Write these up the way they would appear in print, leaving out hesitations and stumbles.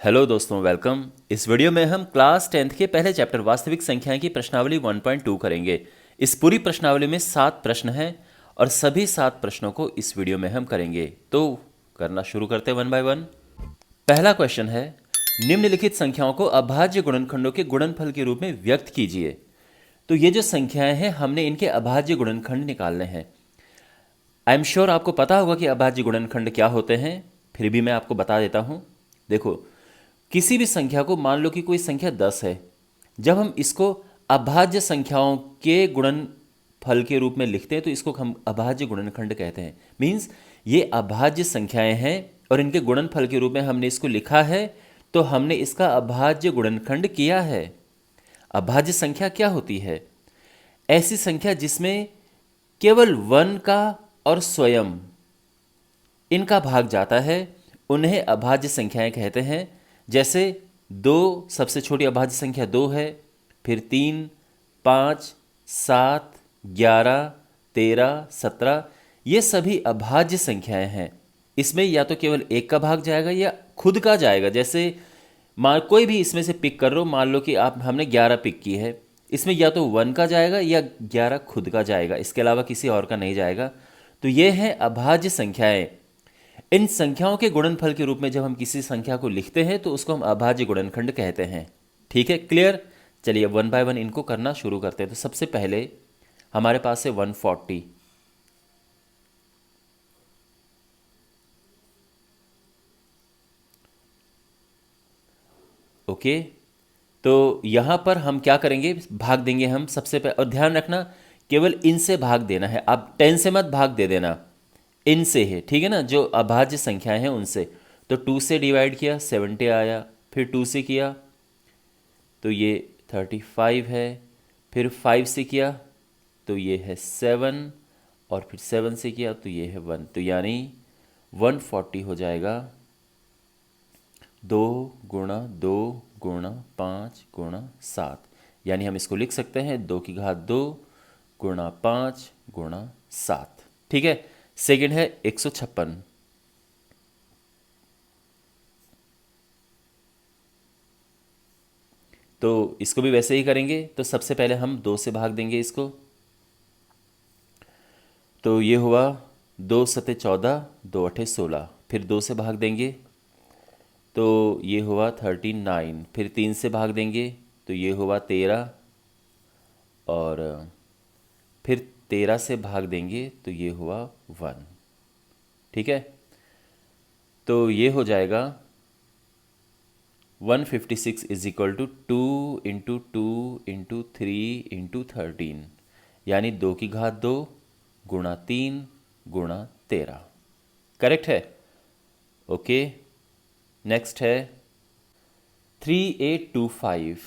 Hello दोस्तों, welcome. इस video में हम क्लास 10th के पहले चैप्टर वास्तविक संख्याएं की प्रश्नावली 1.2 करेंगे। इस पूरी प्रश्नावली में 7 प्रश्न हैं और सभी 7 प्रश्नों को इस वीडियो में हम करेंगे। तो करना शुरू करते हैं वन बाय वन। पहला क्वेश्चन है, निम्नलिखित संख्याओं को अभाज्य गुणनखंडों के गुणनफल के रूप में व्यक्त कीजिए। तो ये जो संख्याएं हैं, हमने इनके अभाज्य गुणनखंड निकालने हैं। आई एम श्योर आपको पता होगा कि अभाज्य गुणनखंड क्या होते हैं, फिर भी मैं आपको बता देता हूँ। देखो, किसी भी संख्या को, मान लो कि कोई संख्या 10 है, जब हम इसको अभाज्य संख्याओं के गुणनफल के रूप में लिखते हैं तो इसको हम अभाज्य गुणनखंड कहते हैं। मीन्स ये अभाज्य संख्याएं हैं और इनके गुणनफल के रूप में हमने इसको लिखा है, तो हमने इसका अभाज्य गुणनखंड किया है। अभाज्य संख्या क्या होती है? ऐसी संख्या जिसमें केवल 1 का और स्वयं इनका भाग जाता है, उन्हें अभाज्य संख्याएं कहते हैं। जैसे 2, सबसे छोटी अभाज्य संख्या 2 है, फिर 3, 5, 7, 11, 13, 17, ये सभी अभाज्य संख्याएं हैं। इसमें या तो केवल एक का भाग जाएगा या खुद का जाएगा। जैसे मान कोई भी इसमें से पिक कर लो, मान लो कि हमने 11 पिक की है, इसमें या तो 1 का जाएगा या 11 खुद का जाएगा, इसके अलावा किसी और का नहीं जाएगा। तो ये हैं अभाज्य संख्याएं। इन संख्याओं के गुणनफल के रूप में जब हम किसी संख्या को लिखते हैं तो उसको हम अभाज्य गुणनखंड कहते हैं। ठीक है, क्लियर? चलिए वन बाय वन इनको करना शुरू करते हैं। तो सबसे पहले हमारे पास है 140। ओके, तो यहां पर हम क्या करेंगे, भाग देंगे हम सबसे पहले। और ध्यान रखना, केवल इनसे भाग देना है, आप 10 से मत भाग दे देना, इनसे है, ठीक है ना, जो अभाज्य संख्याएं हैं उनसे। तो 2 से डिवाइड किया 70 आया, फिर 2 से किया तो ये 35 है, फिर 5 से किया तो ये है 7, और फिर 7 से किया तो ये है 1। तो यानी 140 हो जाएगा 2 गुणा 2 गुणा 5 गुणा 7। यानी हम इसको लिख सकते हैं 2 की घात 2 गुणा 5 गुणा 7। ठीक है। सेकंड है 156। तो इसको भी वैसे ही करेंगे। तो सबसे पहले हम 2 से भाग देंगे इसको, तो ये हुआ 2 सते 14, 2 अठे 16। फिर 2 से भाग देंगे तो ये हुआ 39। फिर 3 से भाग देंगे तो ये हुआ 13, और फिर 13 से भाग देंगे तो ये हुआ 1। ठीक है, तो ये हो जाएगा 156 is equal to 2 into 2 into 3 into 13, यानी 2 की घात 2 गुणा 3 गुणा 13। करेक्ट है। ओके, नेक्स्ट है 3825।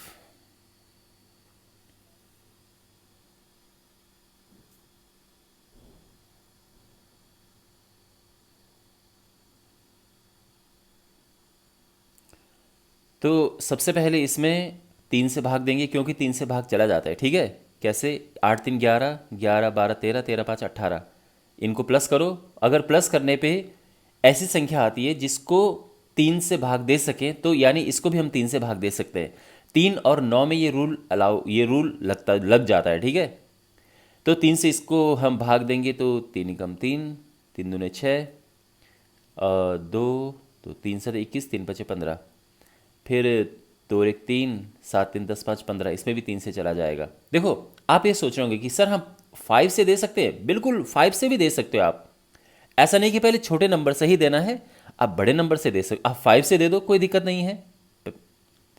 तो सबसे पहले इसमें 3 से भाग देंगे, क्योंकि 3 से भाग चला जाता है। ठीक है, कैसे? 8 3 11, 11 12 13, 13 5 18। इनको प्लस करो। अगर प्लस करने पे ऐसी संख्या आती है जिसको 3 से भाग दे सकें, तो यानी इसको भी हम 3 से भाग दे सकते हैं। 3 और 9 में ये रूल लग जाता है। ठीक है, तो 3 से इसको हम भाग देंगे तो 3 कम 3, 3 दूने 6, 2 तो 3 से 21, 3 पचे 15, फिर 2 और 1 3, 7 3 10 5 15, इसमें भी 3 से चला जाएगा। देखो, आप ये सोच रहे होंगे कि सर हम 5 से दे सकते हैं। बिल्कुल 5 से भी दे सकते हो आप। ऐसा नहीं कि पहले छोटे नंबर से ही देना है, आप बड़े नंबर से दे सकते, आप 5 से दे दो, कोई दिक्कत नहीं है। तो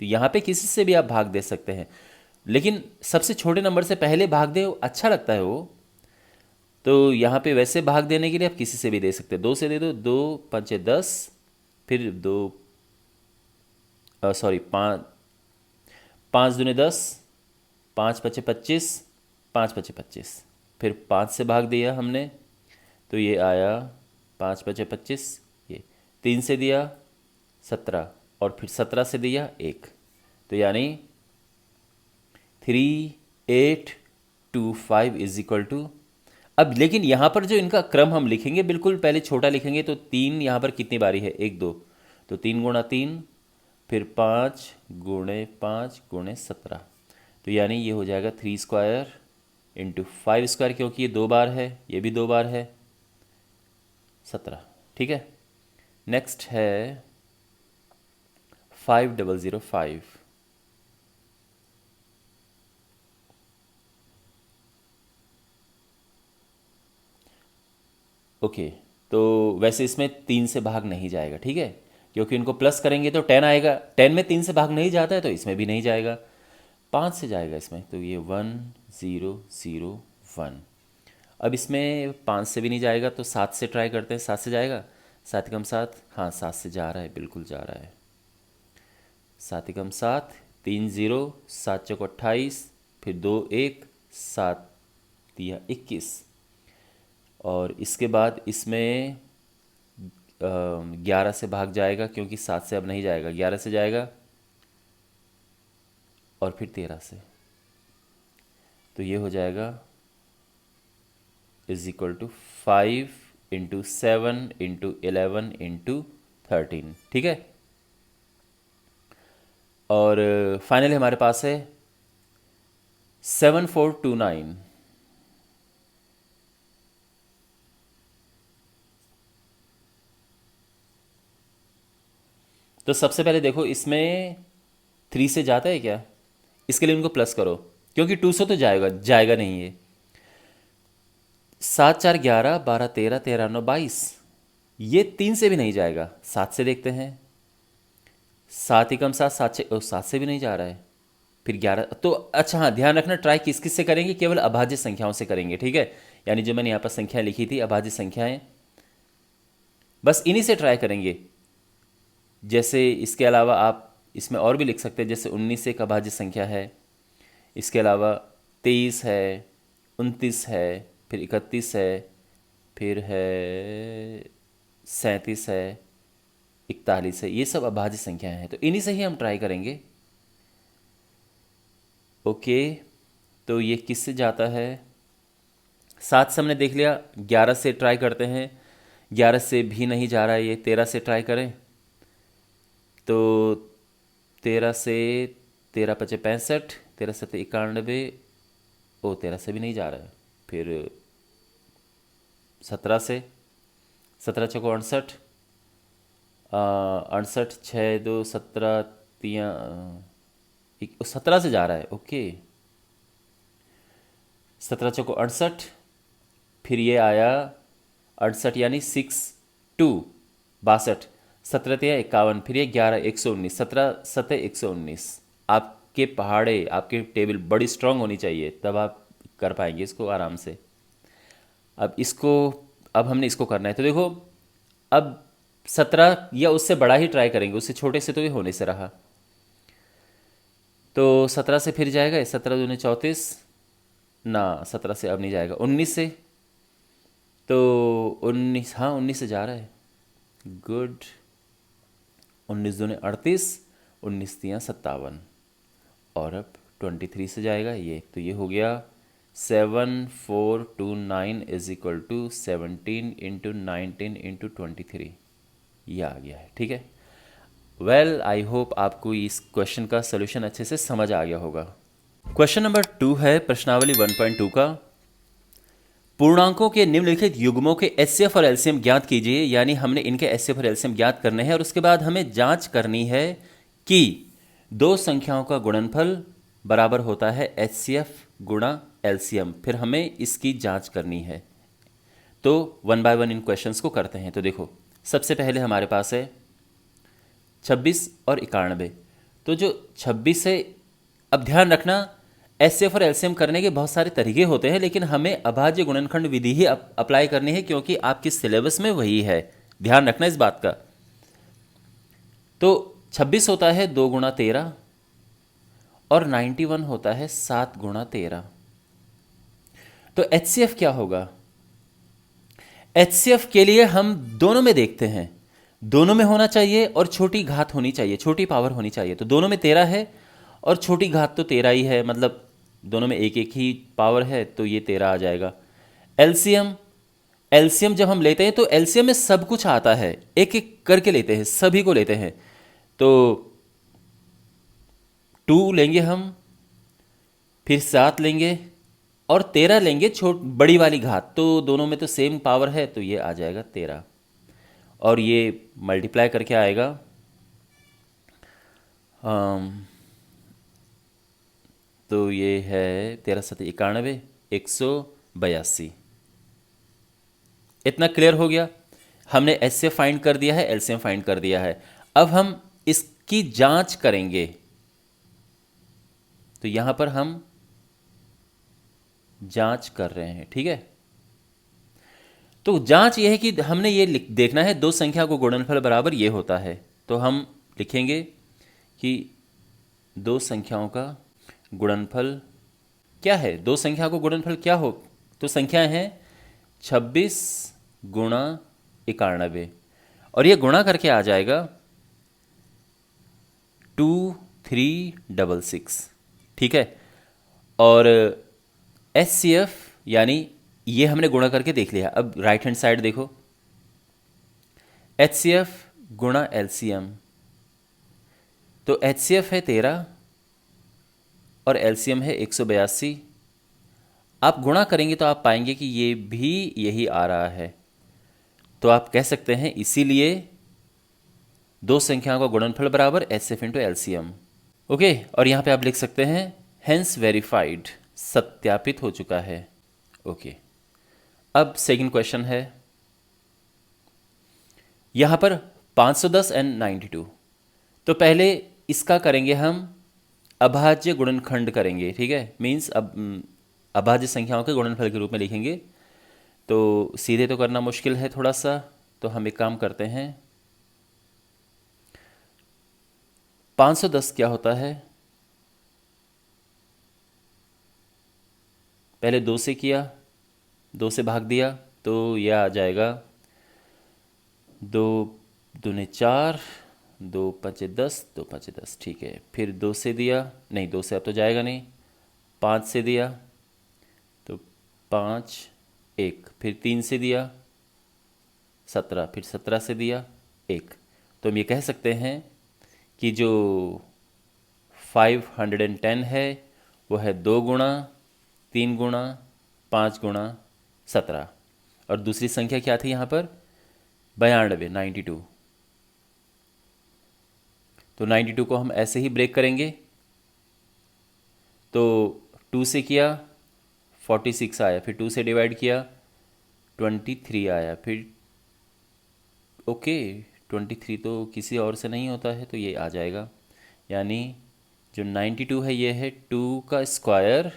यहाँ पे किसी से भी आप भाग दे सकते हैं, लेकिन सबसे छोटे नंबर से पहले भाग दे, अच्छा लगता है वो। तो यहाँ पे वैसे भाग देने के लिए आप किसी से भी दे सकते हैं। 2 से दे दो, 2 5 10, फिर 2 सॉरी 5 5 दूने 10, 5 पचे 25, 5 पचे 25, फिर 5 से भाग दिया हमने तो ये आया 5 पचे 25, ये 3 से दिया 17, और फिर 17 से दिया 1। तो यानी 3825 इज इक्वल टू। अब लेकिन यहाँ पर जो इनका क्रम हम लिखेंगे, बिल्कुल पहले छोटा लिखेंगे। तो 3 यहाँ पर कितनी बारी है? 1 2, तो 3 गुणा 3 फिर 5 × 5 × 17, तो यानी ये हो जाएगा 3 स्क्वायर इंटू 5 स्क्वायर, क्योंकि ये 2 बार है, ये भी 2 बार है, 17। ठीक है, नेक्स्ट है 5005। ओके, तो वैसे इसमें 3 से भाग नहीं जाएगा, ठीक है, क्योंकि इनको प्लस करेंगे तो 10 आएगा, 10 में 3 से भाग नहीं जाता है तो इसमें भी नहीं जाएगा, 5 से जाएगा इसमें, तो ये 1001। अब इसमें 5 से भी नहीं जाएगा तो 7 से ट्राई करते हैं, 7 से जाएगा, 7 कम 7, हाँ 7 से जा रहा है, बिल्कुल जा रहा है, 7 कम 7, 3 0, 7 चौक 28, फिर 2 1, 7 दिया 21, और इसके बाद इसमें 11 से भाग जाएगा, क्योंकि 7 से अब नहीं जाएगा, 11 से जाएगा, और फिर 13 से, तो ये हो जाएगा = 5 × 7 × 11 × 13। ठीक है, और फाइनली हमारे पास है 7429। तो सबसे पहले देखो, इसमें 3 से जाता है क्या, इसके लिए इनको प्लस करो, क्योंकि 2 से तो जाएगा नहीं ये। 7 4 11, 12 13, 13 9 22, ये 3 से भी नहीं जाएगा, 7 से देखते हैं, 7 कम 7, 7 से भी नहीं जा रहा है, फिर 11, तो अच्छा हाँ, ध्यान रखना ट्राई किस किस से करेंगे, केवल अभाज्य संख्याओं से करेंगे, ठीक है, यानी जो मैंने यहाँ पर संख्याएं लिखी थी अभाज्य संख्याएं, बस इन्हीं से ट्राई करेंगे। जैसे इसके अलावा आप इसमें और भी लिख सकते हैं, जैसे 19 एक अभाज्य संख्या है, इसके अलावा 23 है, 29 है, फिर 31 है, फिर है 37 है, 41 है, ये सब अभाज्य संख्याएं हैं, तो इन्हीं से ही हम ट्राई करेंगे। ओके, तो ये किससे जाता है, 7 से हमने देख लिया, 11 से ट्राई करते हैं, 11 से भी नहीं जा रहा है ये, 13 से ट्राई करें, तो 13 से 13 × 5 = 65, 13 × 7 = 91, 13 से भी नहीं जा रहा है, फिर 17 से, 17 चौको 68, 68 6 2 17 17 से जा रहा है, ओके, 17 चौको 68, फिर ये आया 68 यानी 6 2 62, 17 × 51, फिर ये 11 119, 17 7 119। आपके पहाड़े, आपकी टेबल बड़ी स्ट्रांग होनी चाहिए, तब आप कर पाएंगे इसको आराम से। अब हमने इसको करना है, तो देखो अब 17 या उससे बड़ा ही ट्राई करेंगे, उससे छोटे से तो ये होने से रहा, तो 17 से फिर जाएगा, 17 दूने 34 ना, 17 से अब नहीं जाएगा, 19 से, तो 19, हाँ 19 से जा रहा है, गुड, 19 दूने 38, 19 × 57, और अब 23 से जाएगा ये, तो ये हो गया 7429 = 17 × 19 × 23, ये आ गया है। ठीक है, वेल आई होप आपको इस क्वेश्चन का सलूशन अच्छे से समझ आ गया होगा। क्वेश्चन नंबर 2 है प्रश्नावली 1.2 का, पूर्णांकों के निम्नलिखित युग्मों के एचसीएफ और एलसीएम ज्ञात कीजिए, यानी हमने इनके एचसीएफ और एलसीएम ज्ञात करने हैं, और उसके बाद हमें जांच करनी है कि दो संख्याओं का गुणनफल बराबर होता है एचसीएफ गुणा एलसीएम, फिर हमें इसकी जांच करनी है। तो 1 बाय 1 इन क्वेश्चंस को करते हैं। तो देखो, सबसे पहले हमारे पास है 26 और 91। तो जो 26 है, अब ध्यान रखना एचसीएफ और एलसीएम करने के बहुत सारे तरीके होते हैं, लेकिन हमें अभाज्य गुणनखंड विधि ही अप्लाई करनी है, क्योंकि आपके सिलेबस में वही है, ध्यान रखना इस बात का। तो 26 होता है 2 × 13 और 91 होता है 7 × 13। तो एचसीएफ क्या होगा? एचसीएफ के लिए हम दोनों में देखते हैं, दोनों में होना चाहिए और छोटी घात होनी चाहिए, छोटी पावर होनी चाहिए। तो दोनों में 13 है और छोटी घात तो 13 ही है, मतलब दोनों में एक एक ही पावर है, तो ये 13 आ जाएगा। एलसीएम जब हम लेते हैं तो एलसीएम में सब कुछ आता है, एक एक करके लेते हैं, सभी को लेते हैं। तो 2 लेंगे हम, फिर 7 लेंगे और 13 लेंगे बड़ी वाली घात, तो दोनों में तो सेम पावर है, तो ये आ जाएगा 13 और ये मल्टीप्लाई करके आएगा तो ये है 13×7 = 91, 182। इतना क्लियर हो गया। हमने एचसीएफ फाइंड कर दिया है, एलसीएम फाइंड कर दिया है। अब हम इसकी जांच करेंगे, तो यहां पर हम जांच कर रहे हैं, ठीक है। तो जांच ये है कि हमने ये देखना है दो संख्या को गुणनफल बराबर ये होता है, तो हम लिखेंगे कि दो संख्याओं का गुणनफल क्या है। दो संख्या को गुणनफल क्या हो, तो संख्या है 26 गुणा 91 और ये गुणा करके आ जाएगा 2366, ठीक है। और एचसीएफ यानी ये हमने गुणा करके देख लिया। अब राइट हैंड साइड देखो, एचसीएफ गुणा एलसीएम, तो एचसीएफ है 13 और एलसीएम है 182। आप गुणा करेंगे तो आप पाएंगे कि ये भी यही आ रहा है, तो आप कह सकते हैं इसीलिए दो संख्याओं का गुणनफल बराबर एचसीएफ इंटू एलसीएम। ओके, और यहाँ पे आप लिख सकते हैं हेंस वेरीफाइड, सत्यापित हो चुका है। ओके, अब सेकंड क्वेश्चन है, यहाँ पर 510 एंड 92। तो पहले इसका करेंगे हम अभाज्य गुणनखंड करेंगे, ठीक है। मीन्स अब अभाज्य संख्याओं के गुणनफल के रूप में लिखेंगे, तो सीधे तो करना मुश्किल है थोड़ा सा, तो हम एक काम करते हैं। 510 क्या होता है, पहले 2 से किया, 2 से भाग दिया, तो यह आ जाएगा 2 दूने 4, 2 5 10, 2 5 10, ठीक है। फिर 2 से दिया, नहीं 2 से अब तो जाएगा नहीं, 5 से दिया तो 5 1, फिर 3 से दिया 17, फिर 17 से दिया 1। तो हम ये कह सकते हैं कि जो 510 है वो है 2 गुणा 3 गुणा 5 गुणा 17, और दूसरी संख्या क्या थी यहाँ पर 92, 92। तो 92 को हम ऐसे ही ब्रेक करेंगे, तो 2 से किया 46 आया, फिर 2 से डिवाइड किया 23 आया, फिर ओके 23 तो किसी और से नहीं होता है, तो ये आ जाएगा। यानी जो 92 है ये है 2 का स्क्वायर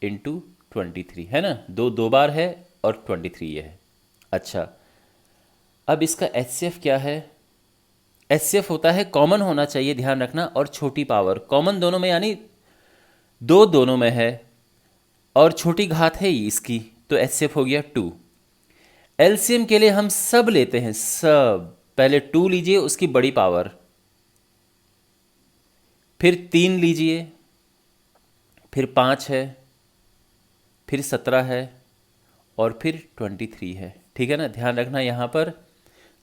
इंटू 23, है ना, दो बार है और 23 ये है। अच्छा, अब इसका एचसीएफ क्या है, एचसीएफ होता है कॉमन होना चाहिए, ध्यान रखना, और छोटी पावर कॉमन दोनों में, यानी दो दोनों में है और छोटी घात है इसकी, तो एचसीएफ हो गया 2। एलसीएम के लिए हम सब लेते हैं, सब, पहले 2 लीजिए उसकी बड़ी पावर, फिर 3 लीजिए, फिर 5 है, फिर 17 है और फिर 23 है, ठीक है ना। ध्यान रखना यहाँ पर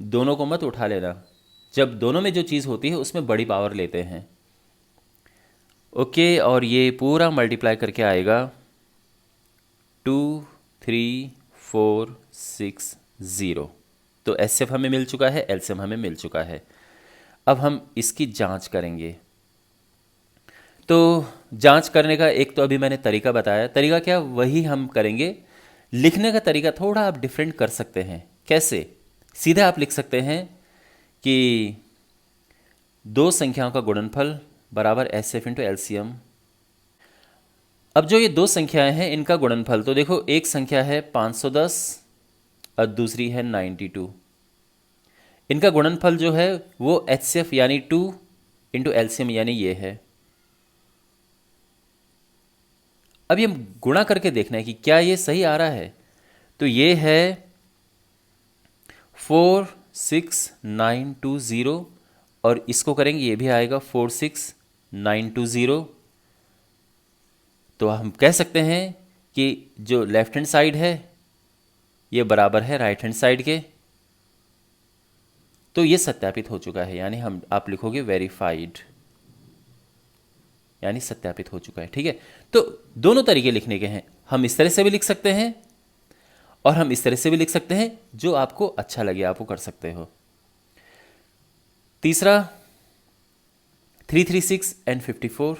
दोनों को मत उठा लेना, जब दोनों में जो चीज़ होती है उसमें बड़ी पावर लेते हैं। ओके, और ये पूरा मल्टीप्लाई करके आएगा 2 3 4 6 0। तो एचसीएफ हमें मिल चुका है, एलसीएम हमें मिल चुका है। अब हम इसकी जांच करेंगे। तो जांच करने का एक तो अभी मैंने तरीका बताया, तरीका क्या वही हम करेंगे, लिखने का तरीका थोड़ा आप डिफरेंट कर सकते हैं। कैसे, सीधे आप लिख सकते हैं कि दो संख्याओं का गुणनफल बराबर एचसीएफ इंटू एलसीएम। अब जो ये दो संख्याएं हैं इनका गुणनफल, तो देखो एक संख्या है 510 और दूसरी है 92। इनका गुणनफल जो है वो एचसीएफ यानी 2 इंटू एलसीएम यानी ये है। अब ये गुणा करके देखना है कि क्या ये सही आ रहा है, तो ये है 46920 और इसको करेंगे ये भी आएगा 46920। तो हम कह सकते हैं कि जो लेफ्ट हैंड साइड है ये बराबर है राइट हैंड साइड के, तो ये सत्यापित हो चुका है। यानी आप लिखोगे वेरीफाइड, यानी सत्यापित हो चुका है। ठीक है, तो दोनों तरीके लिखने के हैं, हम इस तरह से भी लिख सकते हैं और हम इस तरह से भी लिख सकते हैं, जो आपको अच्छा लगे आप वो कर सकते हो। तीसरा 336 एंड 54।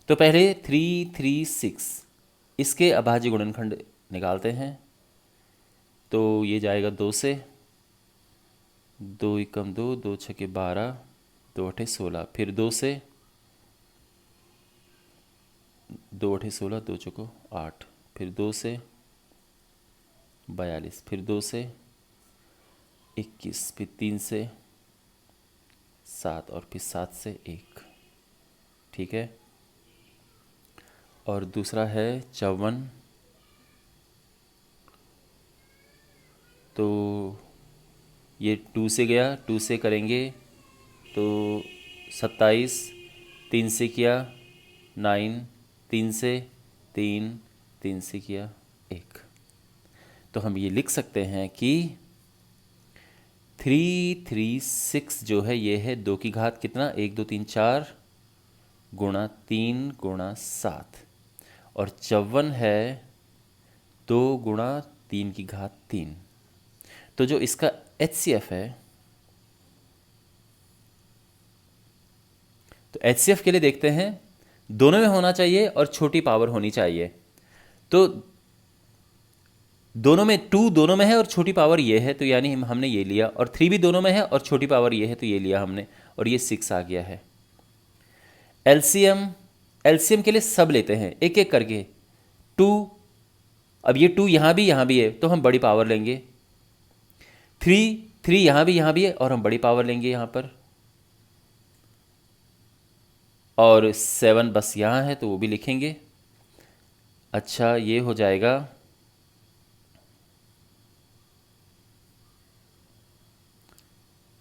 तो पहले 336 इसके अभाज्य गुणनखंड निकालते हैं। तो ये जाएगा 2 से, 2 एकम 2, 2 छके 12, 2 अठे 16, फिर 2 से, 2 अठे 16, 2 चौको 8, फिर 2 से 42, फिर 2 से 21, फिर 3 से 7 और फिर 7 से 1। ठीक है, और दूसरा है 54। तो ये 2 से गया, 2 से करेंगे तो 27, 3 से किया 9, 3 से 3, 3 से किया 1। तो हम ये लिख सकते हैं कि 336 जो है ये है 2 की घात कितना, 1 2 3 4 गुणा 3 गुणा 7, और 54 है 2 गुणा 3 की घात 3। तो जो इसका HCF है, तो HCF के लिए देखते हैं, दोनों में होना चाहिए और छोटी पावर होनी चाहिए। तो दोनों में 2 दोनों में है और छोटी पावर ये है, तो यानी हमने ये लिया, और 3 भी दोनों में है और छोटी पावर ये है, तो ये लिया हमने, और ये 6 आ गया है। एलसीएम के लिए सब लेते हैं एक एक करके। 2, अब ये 2 यहाँ भी है, तो हम बड़ी पावर लेंगे। 3 यहाँ भी है और हम बड़ी पावर लेंगे यहाँ पर, और 7 बस यहाँ है तो वो भी लिखेंगे। अच्छा, ये हो जाएगा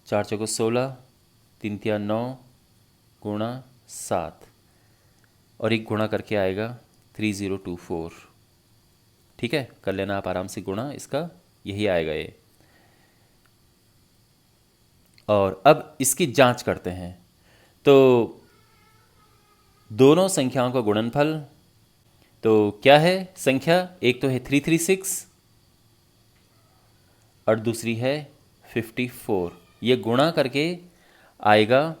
4 चौको 16, 3 तिया 9 गुणा 7, और एक गुणा करके आएगा 3024। ठीक है, कर लेना आप आराम से गुणा, इसका यही आएगा ये। और अब इसकी जांच करते हैं। तो दोनों संख्याओं का गुणनफल तो क्या है, संख्या एक तो है 336 और दूसरी है 54। ये गुणा करके आएगा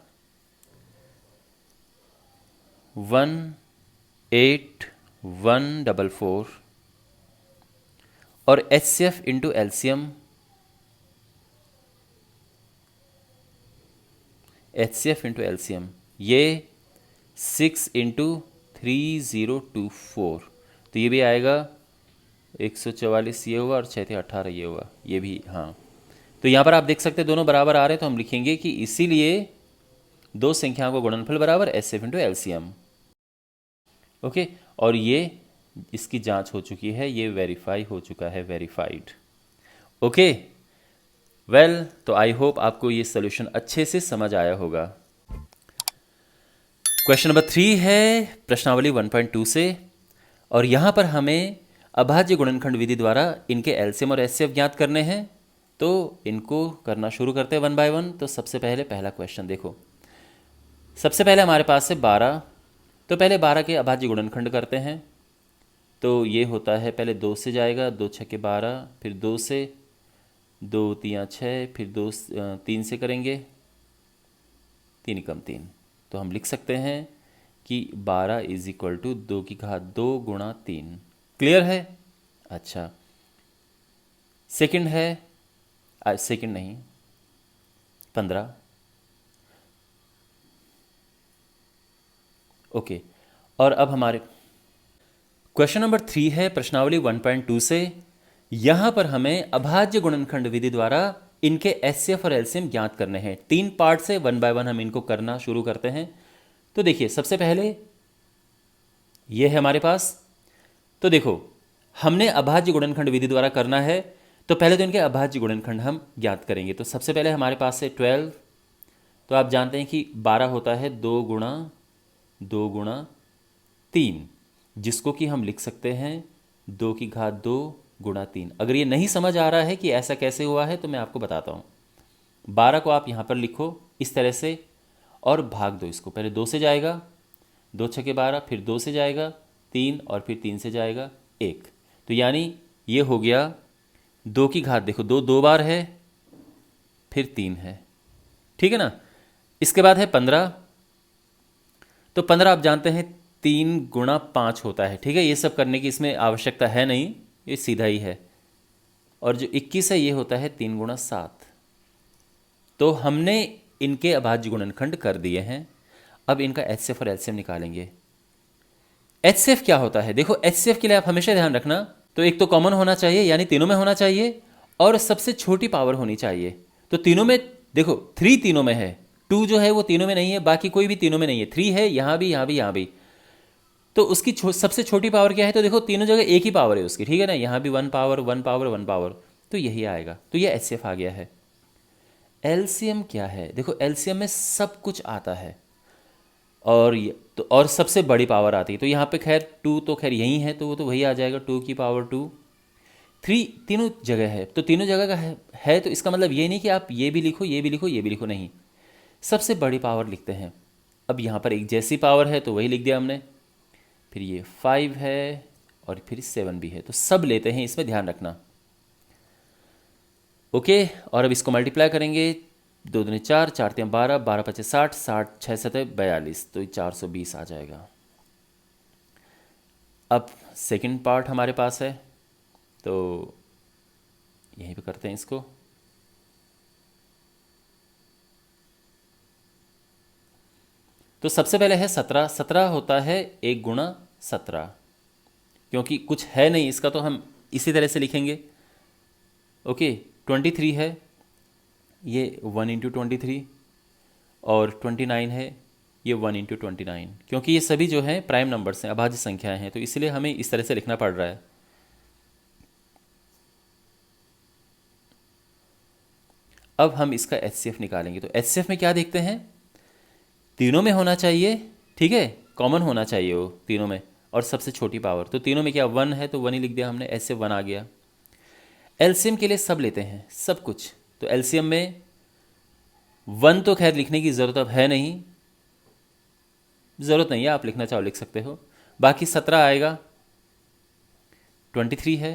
18144, और HCF into LCM, HCF into LCM ये 6 इंटू 3024, तो ये भी आएगा 144 ये हुआ, और 6 थे 18 ये हुआ, ये भी। हाँ, तो यहाँ पर आप देख सकते हैं दोनों बराबर आ रहे हैं, तो हम लिखेंगे कि इसीलिए दो संख्याओं का गुणनफल बराबर HCF इंटू एलसीएम। ओके, और ये इसकी जांच हो चुकी है, ये वेरीफाई हो चुका है, वेरीफाइड। ओके, वेल, तो आई होप आपको ये सोल्यूशन अच्छे से समझ आया होगा। क्वेश्चन नंबर 3 है प्रश्नावली 1.2 से, और यहाँ पर हमें अभाज्य गुणनखंड विधि द्वारा इनके एलसीएम और एचसीएफ ज्ञात करने हैं। तो इनको करना शुरू करते हैं 1 बाय 1। तो सबसे पहले पहला क्वेश्चन देखो, सबसे पहले हमारे पास है 12। तो पहले 12 के अभाज्य गुणनखंड करते हैं। तो ये होता है, पहले 2 से जाएगा, 2 छके 12, फिर 2 से, 2 तियाँ 6, फिर 2 3 से करेंगे, 3 कम 3। तो हम लिख सकते हैं कि 12 इज इक्वल टू 2 की घात 2 गुणा 3। क्लियर है? अच्छा, सेकंड है, सेकंड नहीं, 15। ओके, और अब हमारे क्वेश्चन नंबर 3 है प्रश्नावली 1.2 से। यहाँ पर हमें अभाज्य गुणनखंड विधि द्वारा इनके एचसीएफ और एलसीएम ज्ञात करने हैं। 3 पार्ट से 1 बाय 1 हम इनको करना शुरू करते हैं। तो देखिए, सबसे पहले ये है हमारे पास। तो देखो, हमने अभाज्य गुणनखंड विधि द्वारा करना है, तो पहले तो इनके अभाज्य गुणनखंड हम ज्ञात करेंगे। तो सबसे पहले हमारे पास है 12। तो आप जानते हैं कि 12 होता है 2 गुणा 3, जिसको कि हम लिख सकते हैं 2 की घात 2 गुणा 3। अगर ये नहीं समझ आ रहा है कि ऐसा कैसे हुआ है, तो मैं आपको बताता हूँ। 12 को आप यहाँ पर लिखो इस तरह से और भाग दो इसको। पहले 2 से जाएगा, 2 छके 12, फिर 2 से जाएगा 3 और फिर 3 से जाएगा 1। तो यानी ये हो गया 2 की घात, देखो 2 2 बार है, फिर 3 है, ठीक है ना। इसके बाद है 15। तो 15 आप जानते हैं 3 गुणा 5 होता है, ठीक है। ये सब करने की इसमें आवश्यकता है नहीं, ये सीधा ही है। और जो 21 है ये होता है 3 गुणा 7। तो हमने इनके अभाज्य गुणनखंड कर दिए हैं। अब इनका एचसीएफ और एलसीएम निकालेंगे। एचसीएफ क्या होता है, देखो एचसीएफ के लिए आप हमेशा ध्यान रखना, तो एक तो कॉमन होना चाहिए यानी तीनों में होना चाहिए, और सबसे छोटी पावर होनी चाहिए। तो तीनों में देखो 3 तीनों में है, 2 जो है वो तीनों में नहीं है, बाकी कोई भी तीनों में नहीं है। 3 है यहाँ भी, यहाँ भी, यहाँ भी। तो उसकी सबसे छोटी पावर क्या है, तो देखो तीनों जगह एक ही पावर है उसकी, ठीक है ना। यहाँ भी 1 पावर 1 पावर 1 पावर, तो यही आएगा। तो ये एचसीएफ आ गया है। एलसीएम क्या है, देखो एलसीएम में सब कुछ आता है और तो और सबसे बड़ी पावर आती है। तो यहाँ पे खैर 2 तो खैर यही है, तो वो तो वही आ जाएगा 2 की पावर 2। 3 तीनों जगह है, तो तीनों जगह का है तो इसका मतलब ये नहीं कि आप ये भी लिखो, ये भी लिखो, ये भी लिखो, नहीं, सबसे बड़ी पावर लिखते हैं। अब यहाँ पर एक जैसी पावर है तो वही लिख दिया हमने। फिर ये 5 है और फिर 7 भी है, तो सब लेते हैं, इसमें ध्यान रखना। ओके, और अब इसको मल्टीप्लाई करेंगे। 2 दूनी 4, 4 तीन 12, 12 पचे 60, 60 6 सतह 42, तो 420 आ जाएगा। अब सेकंड पार्ट हमारे पास है, तो यहीं पे करते हैं इसको। तो सबसे पहले है 17। 17 होता है 1 गुणा 17, क्योंकि कुछ है नहीं इसका तो हम इसी तरह से लिखेंगे। ओके, 23 है, ये 1 इंटू 23, और 29 है, ये 1 इंटू 29, क्योंकि ये सभी जो हैं प्राइम नंबर्स हैं, अभाज्य संख्याएं हैं, तो इसलिए हमें इस तरह से लिखना पड़ रहा है। अब हम इसका एचसीएफ निकालेंगे। तो एचसीएफ में क्या देखते हैं, तीनों में होना चाहिए, ठीक है, कॉमन होना चाहिए वो तीनों में, और सबसे छोटी पावर। तो तीनों में क्या 1 है, तो 1 ही लिख दिया हमने, एचसीएफ 1 आ गया। एलसीएम के लिए सब लेते हैं, सब कुछ। तो एलसीएम में 1 तो खैर लिखने की ज़रूरत अब है नहीं, ज़रूरत नहीं है, आप लिखना चाहो लिख सकते हो। बाकी 17 आएगा, 23 है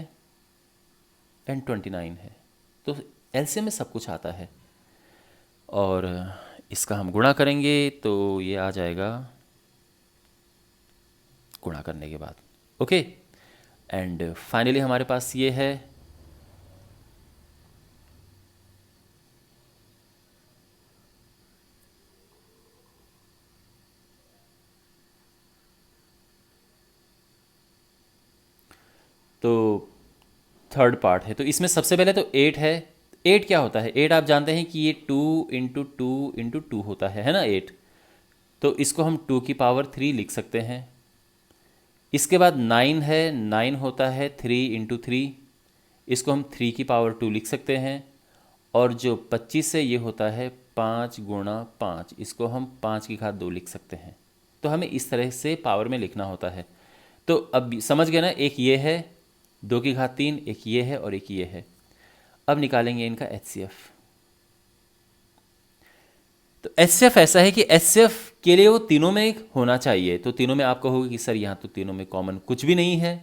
एंड 29 है। तो एलसीएम में सब कुछ आता है। और इसका हम गुणा करेंगे तो ये आ जाएगा गुणा करने के बाद। ओके, एंड फाइनली हमारे पास ये है। तो थर्ड पार्ट है, तो इसमें सबसे पहले तो 8 है। 8 क्या होता है, 8 आप जानते हैं कि ये 2 इंटू 2 इंटू 2 होता है ना 8। तो इसको हम 2 की पावर 3 लिख सकते हैं। इसके बाद 9 है, 9 होता है 3 इंटू 3, इसको हम 3 की पावर 2 लिख सकते हैं। और जो 25 है ये होता है 5 गुणा 5, इसको हम 5 की घात 2 लिख सकते हैं। तो हमें इस तरह से पावर में लिखना होता है। तो अब समझ गए ना, एक ये है 2 की घात 3, एक ये है और एक ये है। अब निकालेंगे इनका एचसीएफ। तो एचसीएफ ऐसा है कि एचसीएफ के लिए वो तीनों में होना चाहिए। तो तीनों में आप कहोगे कि सर यहाँ तो तीनों में कॉमन कुछ भी नहीं है,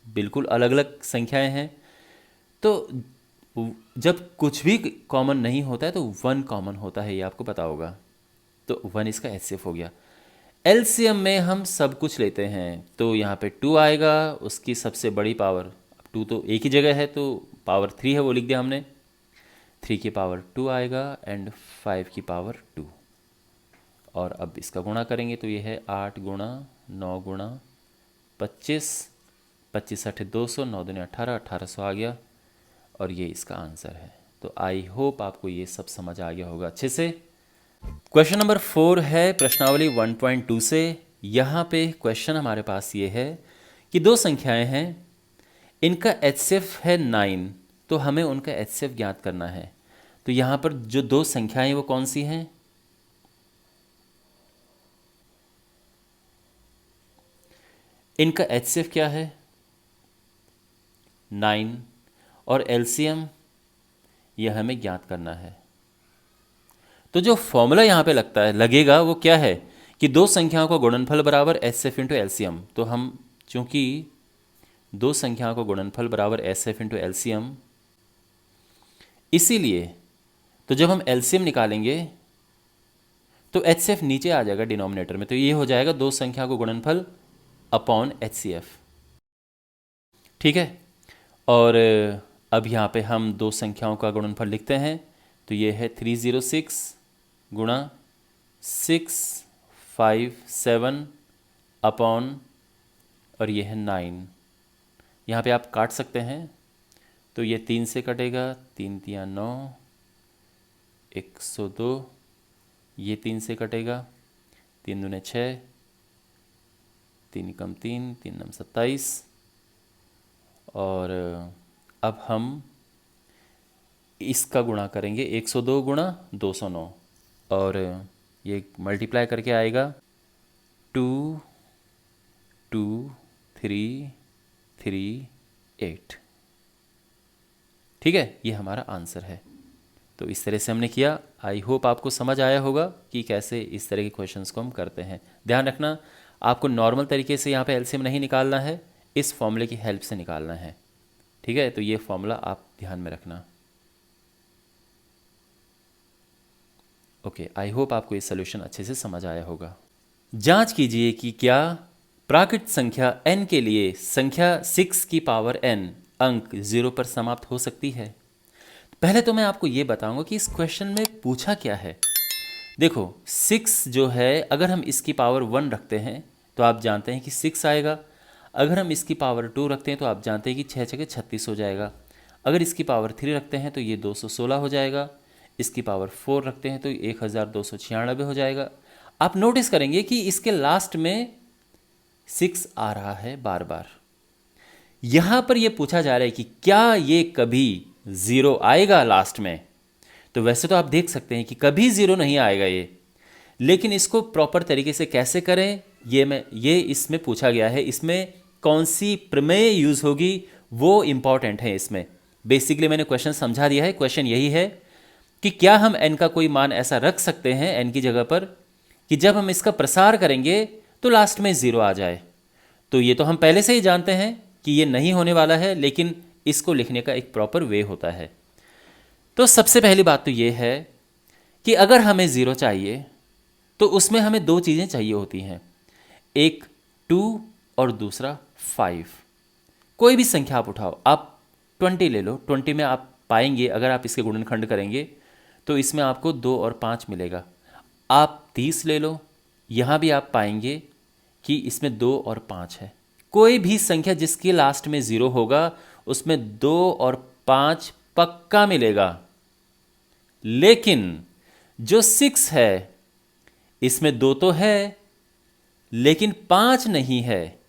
बिल्कुल अलग अलग संख्याएं हैं। तो जब कुछ भी कॉमन नहीं होता है तो 1 कॉमन होता है, ये आपको पता होगा। तो 1 इसका एचसीएफ हो गया। एलसीएम में हम सब कुछ लेते हैं, तो यहाँ पे 2 आएगा, उसकी सबसे बड़ी पावर, 2 तो एक ही जगह है तो पावर 3 है वो लिख दिया हमने, 3 की पावर 2 आएगा एंड 5 की पावर 2। और अब इसका गुणा करेंगे तो ये है 8 गुणा 9 गुणा 25, 25 8 200, 9 दूनी 18, 1800 आ गया, और ये इसका आंसर है। तो आई होप आपको ये सब समझ आ गया होगा अच्छे से। क्वेश्चन नंबर 4 है प्रश्नावली 1.2 से। यहाँ पे क्वेश्चन हमारे पास ये है कि दो संख्याएं हैं, इनका एचसीएफ है 9, तो हमें उनका एचसीएफ ज्ञात करना है। तो यहाँ पर जो दो संख्याएं वो कौन सी हैं, इनका एचसीएफ क्या है 9, और एलसीएम यह हमें ज्ञात करना है। तो जो फॉर्मूला यहाँ पे लगेगा वो क्या है कि दो संख्याओं का गुणनफल बराबर एच एफ इंटू एलसीएम। तो हम चूंकि दो संख्याओं का गुणनफल बराबर एच एफ इंटू एलसीएम, इसीलिए तो जब हम एलसीएम निकालेंगे तो एच सी एफ नीचे आ जाएगा डिनोमिनेटर में, तो ये हो जाएगा दो संख्या को गुणनफल अपॉन एच सी एफ। ठीक है, और अब यहाँ पे हम दो संख्याओं का गुणनफल लिखते हैं, तो ये है 306 गुणा 657 अपॉन, और ये है 9। यहाँ पे आप काट सकते हैं, तो ये 3 से कटेगा, 3 तिया 9, 102, ये 3 से कटेगा, 3 दूने 6, 3 कम 3, 3 नम 27, और अब हम इसका गुणा करेंगे 102 गुणा 209, और ये मल्टीप्लाई करके आएगा 2 2 3 3 8। ठीक है, ये हमारा आंसर है। तो इस तरह से हमने किया। आई होप आपको समझ आया होगा कि कैसे इस तरह के क्वेश्चंस को हम करते हैं। ध्यान रखना, आपको नॉर्मल तरीके से यहाँ पे एलसीएम नहीं निकालना है, इस फॉर्मूले की हेल्प से निकालना है। ठीक है, तो ये फॉर्मूला आप ध्यान में रखना। ओके, आई होप आपको ये सोल्यूशन अच्छे से समझ आया होगा। जांच कीजिए कि क्या प्राकृत संख्या n के लिए संख्या 6 की पावर n अंक 0 पर समाप्त हो सकती है। पहले तो मैं आपको ये बताऊंगा कि इस क्वेश्चन में पूछा क्या है। देखो 6 जो है, अगर हम इसकी पावर 1 रखते हैं तो आप जानते हैं कि 6 आएगा। अगर हम इसकी पावर 2 रखते हैं तो आप जानते हैं कि 6 6 36 हो जाएगा। अगर इसकी पावर 3 रखते हैं तो ये 216 हो जाएगा। इसकी पावर 4 रखते हैं तो 1296 हो जाएगा। आप नोटिस करेंगे कि इसके लास्ट में 6 आ रहा है बार बार। यहां पर यह पूछा जा रहा है कि क्या ये कभी 0 आएगा लास्ट में। तो वैसे तो आप देख सकते हैं कि कभी 0 नहीं आएगा ये, लेकिन इसको प्रॉपर तरीके से कैसे करें ये इसमें पूछा गया है। इसमें कौन सी प्रमेय यूज होगी वो इंपॉर्टेंट है। इसमें बेसिकली मैंने क्वेश्चन समझा दिया है। क्वेश्चन यही है कि क्या हम n का कोई मान ऐसा रख सकते हैं n की जगह पर कि जब हम इसका प्रसार करेंगे तो लास्ट में 0 आ जाए। तो ये तो हम पहले से ही जानते हैं कि ये नहीं होने वाला है, लेकिन इसको लिखने का एक प्रॉपर वे होता है। तो सबसे पहली बात तो ये है कि अगर हमें 0 चाहिए तो उसमें हमें दो चीज़ें चाहिए होती हैं, एक 2 और दूसरा 5। कोई भी संख्या आप उठाओ, आप 20 ले लो। 20 में आप पाएंगे, अगर आप इसके गुणनखंड करेंगे तो इसमें आपको 2 और 5 मिलेगा। आप 30 ले लो, यहाँ भी आप पाएंगे कि इसमें 2 और 5 है। कोई भी संख्या जिसके लास्ट में 0 होगा उसमें 2 और 5 पक्का मिलेगा। लेकिन जो 6 है इसमें 2 तो है लेकिन 5 नहीं है।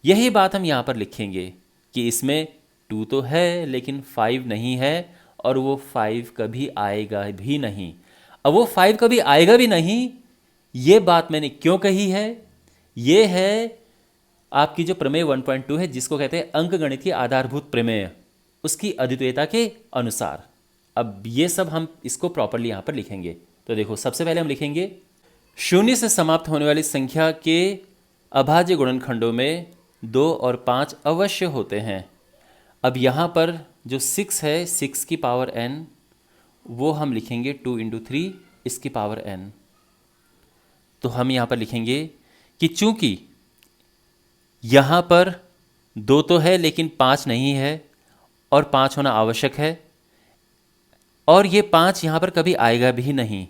यही बात हम यहाँ पर लिखेंगे कि इसमें 2 तो है लेकिन 5 नहीं है, और वो 5 कभी आएगा भी नहीं। अब वो 5 कभी आएगा भी नहीं, ये बात मैंने क्यों कही है? ये है आपकी जो प्रमेय 1.2 है, जिसको कहते हैं अंकगणित की आधारभूत प्रमेय, उसकी अद्वितीयता के अनुसार। अब ये सब हम इसको प्रॉपरली यहाँ पर लिखेंगे। तो देखो, सबसे पहले हम लिखेंगे 0 से समाप्त होने वाली संख्या के अभाज्य गुणनखंडों में 2 और 5 अवश्य होते हैं। अब यहाँ पर जो 6 है, 6 की पावर n, वो हम लिखेंगे 2 × 3 इसकी पावर n। तो हम यहाँ पर लिखेंगे कि चूंकि यहाँ पर 2 तो है लेकिन 5 नहीं है, और 5 होना आवश्यक है, और ये 5 यहाँ पर कभी आएगा भी नहीं।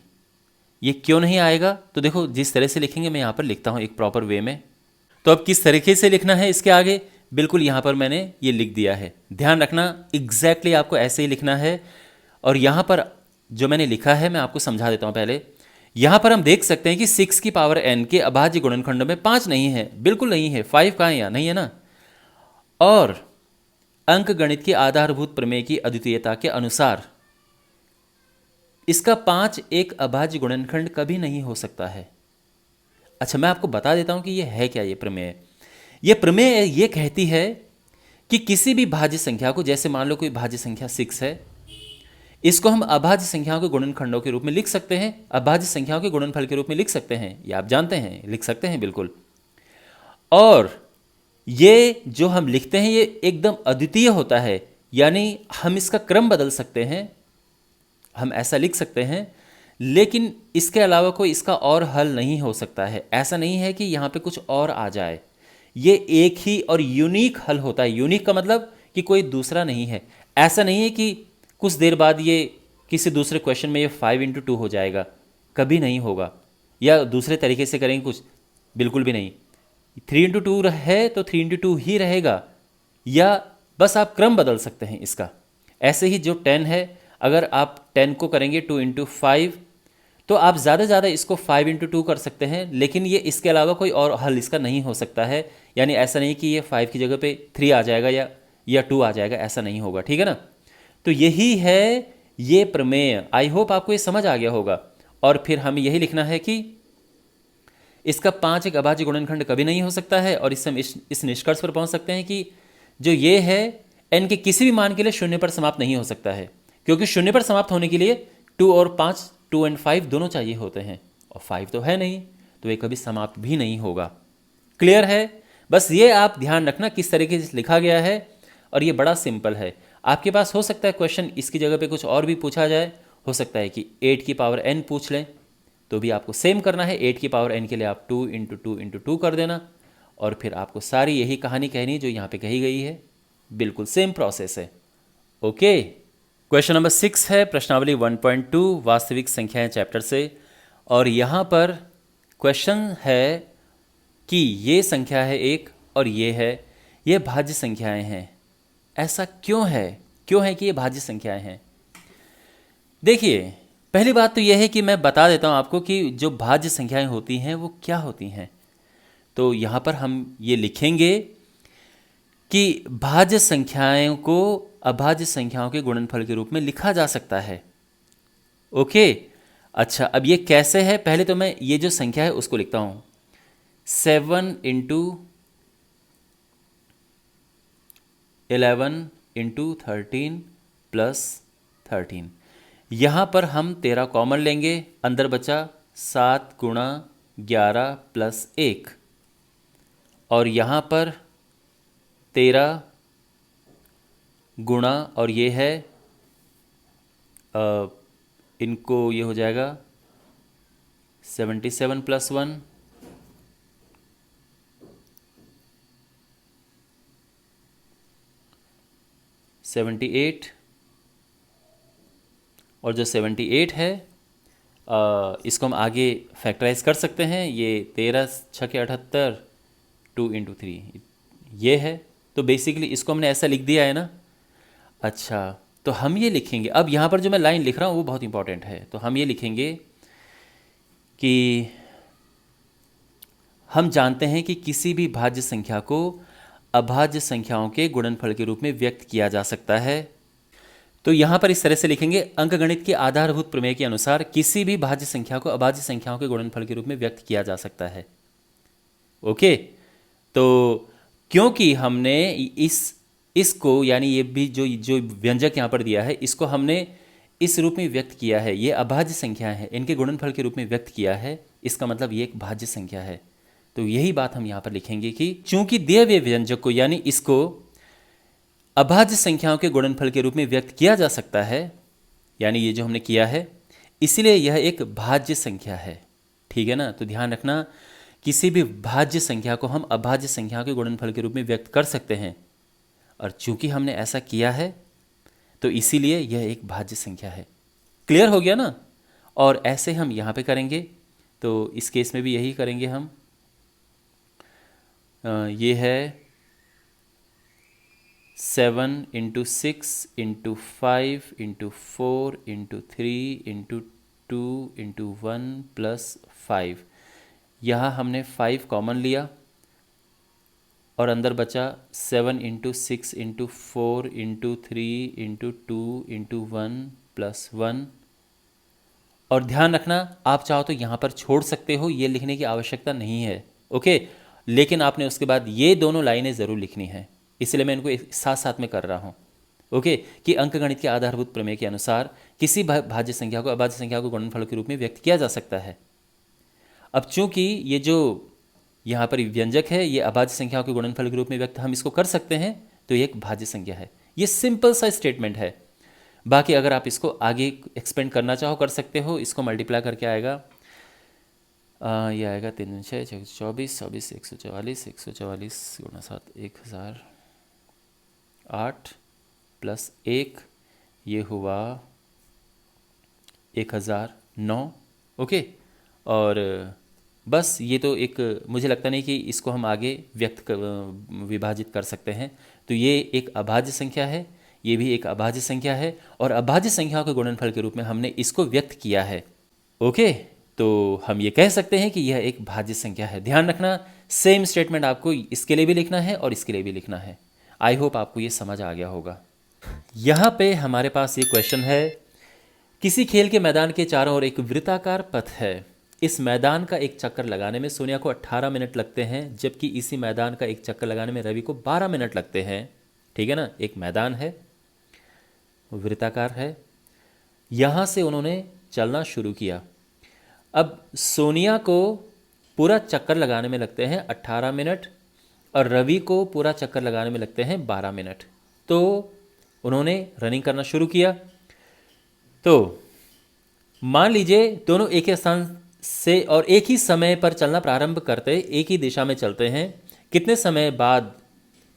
ये क्यों नहीं आएगा? तो देखो, जिस तरह से लिखेंगे मैं यहाँ पर लिखता हूँ एक प्रॉपर वे में। तो अब किस तरीके से लिखना है इसके आगे, बिल्कुल यहाँ पर मैंने ये लिख दिया है। ध्यान रखना, एग्जैक्टली आपको ऐसे ही लिखना है। और यहाँ पर जो मैंने लिखा है मैं आपको समझा देता हूँ पहले। यहाँ पर हम देख सकते हैं कि 6 की पावर n के अभाज्य गुणनखंडों में 5 नहीं है, बिल्कुल नहीं है। 5 कहाँ है? यहाँ नहीं है ना। और अंकगणित की आधारभूत प्रमेय की अद्वितीयता के अनुसार इसका 5 एक अभाज्य गुणनखंड कभी नहीं हो सकता है। अच्छा, मैं आपको बता देता हूं कि यह है क्या। ये प्रमेय ये कहती है कि किसी भी भाज्य संख्या को, जैसे मान लो कोई भाज्य संख्या 6 है, इसको हम अभाज्य संख्याओं के गुणनखंडों के रूप में लिख सकते हैं, अभाज्य संख्याओं के गुणनफल के रूप में लिख सकते हैं, ये आप जानते हैं, लिख सकते हैं बिल्कुल। और ये जो हम लिखते हैं ये एकदम अद्वितीय होता है, यानी हम इसका क्रम बदल सकते हैं, हम ऐसा लिख सकते हैं, लेकिन इसके अलावा कोई इसका और हल नहीं हो सकता है। ऐसा नहीं है कि यहाँ पे कुछ और आ जाए, ये एक ही और यूनिक हल होता है। यूनिक का मतलब कि कोई दूसरा नहीं है। ऐसा नहीं है कि कुछ देर बाद ये किसी दूसरे क्वेश्चन में ये 5 × 2 हो जाएगा, कभी नहीं होगा। या दूसरे तरीके से करेंगे कुछ, बिल्कुल भी नहीं। 3 × 2 है तो 3 × 2 ही रहेगा, या बस आप क्रम बदल सकते हैं इसका। ऐसे ही जो 10 है, अगर आप 10 को करेंगे 2 × 5 तो आप ज़्यादा से ज़्यादा इसको 5 × 2 कर सकते हैं, लेकिन ये इसके अलावा कोई और हल इसका नहीं हो सकता है। यानी ऐसा नहीं कि ये 5 की जगह पे 3 आ जाएगा या 2 आ जाएगा, ऐसा नहीं होगा, ठीक है ना। तो यही है ये प्रमेय। आई होप आपको ये समझ आ गया होगा। और फिर हमें यही लिखना है कि इसका 5 एक अभाज्य गुणनखंड कभी नहीं हो सकता है, और इससे हम इस निष्कर्ष पर पहुंच सकते हैं कि जो ये है n के किसी भी मान के लिए 0 पर समाप्त नहीं हो सकता है, क्योंकि 0 पर समाप्त होने के लिए 2 और 5, 2 और 5 दोनों चाहिए होते हैं, और 5 तो है नहीं, तो ये कभी समाप्त भी नहीं होगा। क्लियर है? बस ये आप ध्यान रखना किस तरीके से लिखा गया है, और ये बड़ा सिंपल है। आपके पास हो सकता है क्वेश्चन इसकी जगह पे कुछ और भी पूछा जाए, हो सकता है कि 8 की पावर n पूछ लें, तो भी आपको सेम करना है। 8 की पावर n के लिए आप 2 × 2 × 2 कर देना, और फिर आपको सारी यही कहानी कहनी जो यहाँ पे कही गई है, बिल्कुल सेम प्रोसेस है। ओके, क्वेश्चन नंबर 6 है प्रश्नावली 1.2 वास्तविक संख्याएं चैप्टर से, और यहाँ पर क्वेश्चन है कि ये संख्या है 1 और ये भाज्य संख्याएं हैं। ऐसा क्यों है? क्यों है कि ये भाज्य संख्याएं हैं? देखिए, पहली बात तो यह है कि मैं बता देता हूँ आपको कि जो भाज्य संख्याएं होती हैं वो क्या होती हैं। तो यहाँ पर हम ये लिखेंगे कि भाज्य संख्याओं को अभाज्य संख्याओं के गुणनफल के रूप में लिखा जा सकता है। ओके, अच्छा, अब ये कैसे है? पहले तो मैं ये जो संख्या है उसको लिखता हूँ, 7 × 11 × 13 + 13। यहाँ पर हम 13 कॉमन लेंगे, अंदर बचा 7 × 11 + 1, और यहाँ पर 13 गुणा, और ये है इनको ये हो जाएगा 77 + 1, 78, और जो 78 है इसको हम आगे फैक्टराइज कर सकते हैं। ये 13 × 6 = 78, 2 × 3 ये है। तो बेसिकली इसको हमने ऐसा लिख दिया है ना। अच्छा, तो हम ये लिखेंगे, अब यहाँ पर जो मैं लाइन लिख रहा हूँ वो बहुत इंपॉर्टेंट है। तो हम ये लिखेंगे कि हम जानते हैं कि किसी भी भाज्य संख्या को अभाज्य संख्याओं के गुणनफल के रूप में व्यक्त किया जा सकता है। तो यहाँ पर इस तरह से लिखेंगे, अंकगणित के आधारभूत प्रमेय के अनुसार किसी भी भाज्य संख्या को अभाज्य संख्याओं के गुणनफल के रूप में व्यक्त किया जा सकता है। ओके, तो क्योंकि हमने इसको यानी ये भी जो व्यंजक यहाँ पर दिया है, इसको हमने इस रूप में व्यक्त किया है, ये अभाज्य संख्याएं हैं, इनके गुणनफल के रूप में व्यक्त किया है, इसका मतलब ये एक भाज्य संख्या है। तो यही बात हम यहाँ पर लिखेंगे कि चूंकि दिए हुए व्यंजक को यानी इसको अभाज्य संख्याओं के गुणनफल के रूप में व्यक्त किया जा सकता है, यानी ये जो हमने किया है, इसलिए यह एक भाज्य संख्या है। ठीक है ना। तो ध्यान रखना, किसी भी भाज्य संख्या को हम अभाज्य संख्या के गुणनफल के रूप में व्यक्त कर सकते हैं, और चूंकि हमने ऐसा किया है तो इसीलिए यह एक भाज्य संख्या है। क्लियर हो गया ना। और ऐसे हम यहाँ पे करेंगे, तो इस केस में भी यही करेंगे हम। ये है 7 × 6 × 5 × 4 × 3 × 2 × 1 + 5। यहाँ हमने 5 कॉमन लिया, और अंदर बचा 7 × 6 × 4 × 3 × 2 × 1 + 1। और ध्यान रखना, आप चाहो तो यहाँ पर छोड़ सकते हो, ये लिखने की आवश्यकता नहीं है। ओके, लेकिन आपने उसके बाद ये दोनों लाइनें ज़रूर लिखनी है, इसलिए मैं इनको साथ साथ में कर रहा हूँ। ओके, कि अंकगणित के आधारभूत प्रमेय के अनुसार किसी भाज्य संख्या को अभाज्य संख्या को गुणनफल के रूप में व्यक्त किया जा सकता है। अब चूंकि ये जो यहाँ पर व्यंजक है ये अभाज्य संख्याओं के गुणनफल के रूप में व्यक्त हम इसको कर सकते हैं, तो ये एक भाज्य संख्या है। ये सिंपल सा स्टेटमेंट है। बाकी अगर आप इसको आगे एक्सपेंड करना चाहो कर सकते हो। इसको मल्टीप्लाई करके आएगा, ये आएगा 3 6 24 24 144 144 गुणा 7 1008 प्लस 1 ये हुआ 1009। ओके, और बस ये तो एक मुझे लगता नहीं कि इसको हम आगे विभाजित कर सकते हैं। तो ये एक अभाज्य संख्या है, ये भी एक अभाज्य संख्या है, और अभाज्य संख्याओं के गुणनफल के रूप में हमने इसको व्यक्त किया है। ओके, तो हम ये कह सकते हैं कि यह एक भाज्य संख्या है। ध्यान रखना, सेम स्टेटमेंट आपको इसके लिए भी लिखना है और इसके लिए भी लिखना है। आई होप आपको ये समझ आ गया होगा। यहाँ पे हमारे पास ये क्वेश्चन है, किसी खेल के मैदान के चारों ओर एक वृत्ताकार पथ है। इस मैदान का एक चक्कर लगाने में सोनिया को 18 मिनट लगते हैं, जबकि इसी मैदान का एक चक्कर लगाने में रवि को 12 मिनट लगते हैं। ठीक है ना, एक मैदान है, वृत्ताकार है, यहाँ से उन्होंने चलना शुरू किया। अब सोनिया को पूरा चक्कर लगाने में लगते हैं 18 मिनट और रवि को पूरा चक्कर लगाने में लगते हैं 12 मिनट। तो उन्होंने रनिंग करना शुरू किया। तो मान लीजिए दोनों एक ही स्थान से और एक ही समय पर चलना प्रारंभ करते, एक ही दिशा में चलते हैं। कितने समय बाद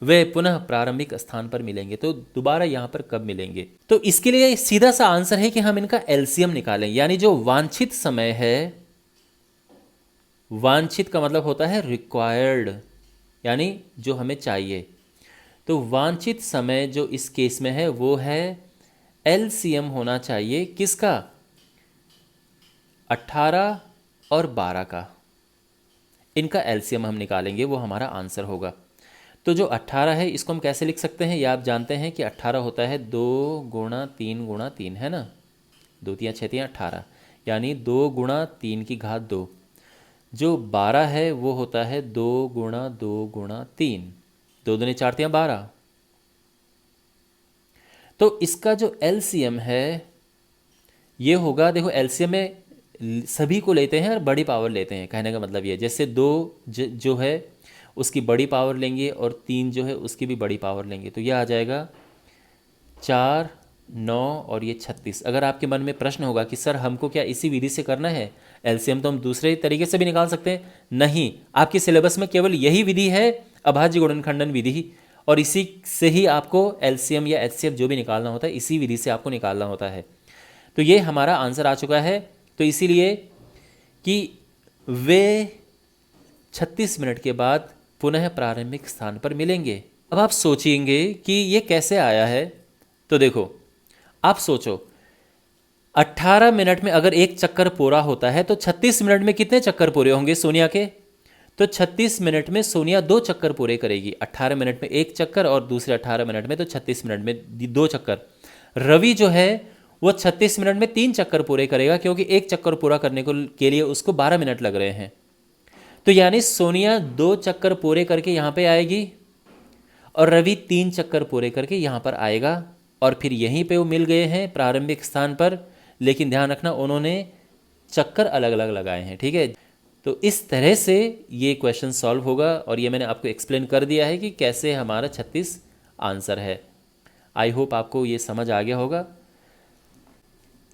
वे पुनः प्रारंभिक स्थान पर मिलेंगे, तो दोबारा यहां पर कब मिलेंगे? तो इसके लिए सीधा सा आंसर है कि हम इनका एलसीएम निकालें, यानी जो वांछित समय है, वांछित का मतलब होता है रिक्वायर्ड, यानी जो हमें चाहिए। तो वांछित समय जो इस केस में है वो है एलसीएम होना चाहिए किसका? 18 और 12 का। इनका एलसीएम हम निकालेंगे, वो हमारा आंसर होगा। तो जो 18 है इसको हम कैसे लिख सकते हैं? ये आप जानते हैं कि 18 होता है 2 गुणा 3 गुणा 3, है ना, 2 3 6 3 18, यानी 2 गुणा 3 की घात 2। जो 12 है वो होता है 2 गुणा 2 गुणा 3, 2 दूनी 4 3 12। तो इसका जो एलसीएम है ये होगा, देखो एलसीएम में सभी को लेते हैं और बड़ी पावर लेते हैं। कहने का मतलब ये, जैसे 2 जो है उसकी बड़ी पावर लेंगे और 3 जो है उसकी भी बड़ी पावर लेंगे, तो ये आ जाएगा 4 9 और ये 36। अगर आपके मन में प्रश्न होगा कि सर हमको क्या इसी विधि से करना है, एलसीएम तो हम दूसरे तरीके से भी निकाल सकते हैं। नहीं, आपके सिलेबस में केवल यही विधि है, अभाज्य गुणनखंडन विधि, और इसी से ही आपको एलसीएम या एचसीएफ जो भी निकालना होता है इसी विधि से आपको निकालना होता है। तो ये हमारा आंसर आ चुका है। तो इसीलिए कि वे 36 मिनट के बाद पुनः प्रारंभिक स्थान पर मिलेंगे। अब आप सोचेंगे कि ये कैसे आया है, तो देखो आप सोचो 18 मिनट में अगर एक चक्कर पूरा होता है तो 36 मिनट में कितने चक्कर पूरे होंगे सोनिया के? तो 36 मिनट में सोनिया 2 चक्कर पूरे करेगी। 18 मिनट में एक चक्कर और दूसरे 18 मिनट में, तो 36 मिनट में 2 चक्कर। रवि जो है वो 36 मिनट में 3 चक्कर पूरे करेगा, क्योंकि एक चक्कर पूरा करने के लिए उसको 12 मिनट लग रहे हैं। तो यानी सोनिया 2 चक्कर पूरे करके यहाँ पे आएगी और रवि 3 चक्कर पूरे करके यहाँ पर आएगा, और फिर यहीं पे वो मिल गए हैं प्रारंभिक स्थान पर। लेकिन ध्यान रखना उन्होंने चक्कर अलग अलग लगाए हैं, ठीक है। तो इस तरह से ये क्वेश्चन सॉल्व होगा, और ये मैंने आपको एक्सप्लेन कर दिया है कि कैसे हमारा 36 आंसर है। आई होप आपको ये समझ आ गया होगा।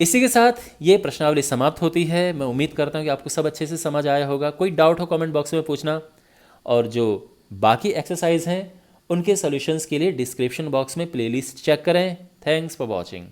इसी के साथ ये प्रश्नावली समाप्त होती है। मैं उम्मीद करता हूँ कि आपको सब अच्छे से समझ आया होगा। कोई डाउट हो कमेंट बॉक्स में पूछना, और जो बाकी एक्सरसाइज हैं उनके सॉल्यूशंस के लिए डिस्क्रिप्शन बॉक्स में प्लेलिस्ट चेक करें। Thanks for watching.